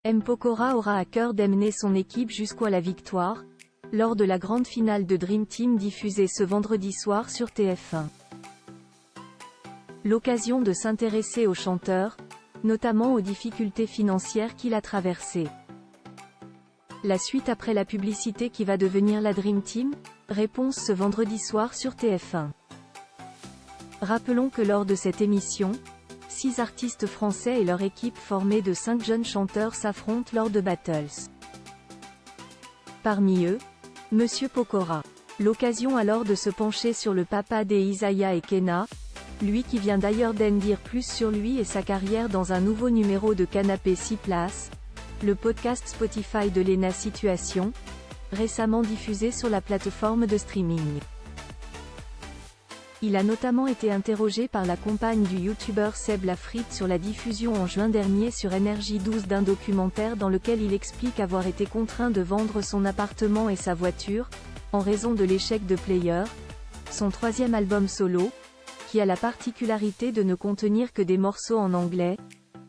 M. Pokora aura à cœur d'amener son équipe jusqu'à la victoire, lors de la grande finale de Dream Team diffusée ce vendredi soir sur TF1. L'occasion de s'intéresser au chanteur, notamment aux difficultés financières qu'il a traversées. La suite après la publicité qui va devenir la Dream Team? Réponse ce vendredi soir sur TF1. Rappelons que lors de cette émission, 6 artistes français et leur équipe formée de 5 jeunes chanteurs s'affrontent lors de battles. Parmi eux, Monsieur Pokora. L'occasion alors de se pencher sur le papa des Isaiah et Kenna, lui qui vient d'ailleurs d'en dire plus sur lui et sa carrière dans un nouveau numéro de Canapé 6 places, le podcast Spotify de Lena Situation, récemment diffusé sur la plateforme de streaming. Il a notamment été interrogé par la compagne du youtubeur Seb Lafrite sur la diffusion en juin dernier sur Énergie 12 d'un documentaire dans lequel il explique avoir été contraint de vendre son appartement et sa voiture, en raison de l'échec de Player, son 3e album solo, qui a la particularité de ne contenir que des morceaux en anglais.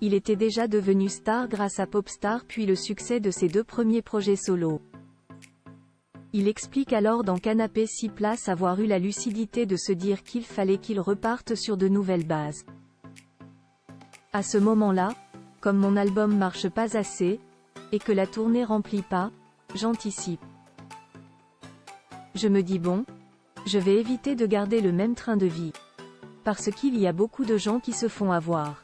Il était déjà devenu star grâce à Popstar puis le succès de ses 2 premiers projets solo. Il explique alors dans Canapé 6 places avoir eu la lucidité de se dire qu'il fallait qu'il reparte sur de nouvelles bases. À ce moment-là, comme mon album marche pas assez, et que la tournée remplit pas, j'anticipe. Je me dis bon, je vais éviter de garder le même train de vie. Parce qu'il y a beaucoup de gens qui se font avoir.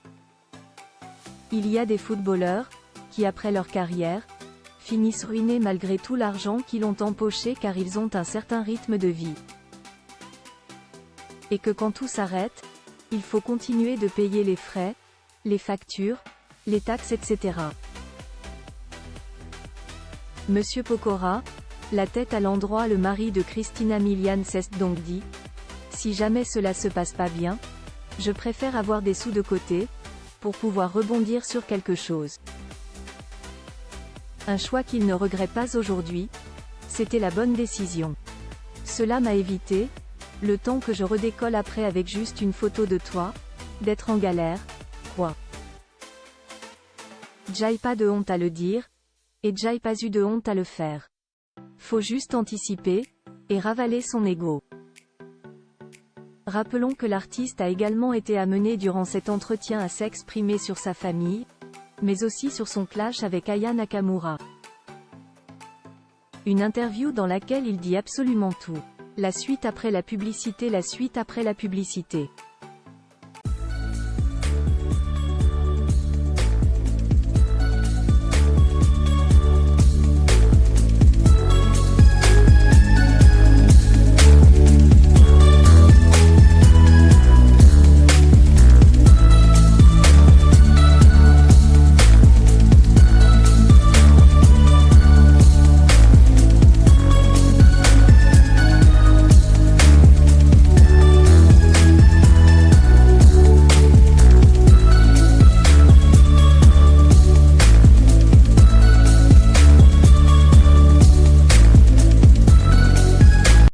Il y a des footballeurs, qui après leur carrière, finissent ruinés malgré tout l'argent qu'ils ont empoché car ils ont un certain rythme de vie. Et que quand tout s'arrête, il faut continuer de payer les frais, les factures, les taxes etc. Monsieur Pokora, la tête à l'endroit, le mari de Christina Milian s'est donc dit: si jamais cela se passe pas bien, je préfère avoir des sous de côté, pour pouvoir rebondir sur quelque chose. Un choix qu'il ne regrette pas aujourd'hui, c'était la bonne décision. Cela m'a évité, le temps que je redécolle après avec juste une photo de toi, d'être en galère, quoi. J'aille pas de honte à le dire, et j'aille pas eu de honte à le faire. Faut juste anticiper, et ravaler son ego. Rappelons que l'artiste a également été amené durant cet entretien à s'exprimer sur sa famille, mais aussi sur son clash avec Aya Nakamura. Une interview dans laquelle il dit absolument tout. La suite après la publicité.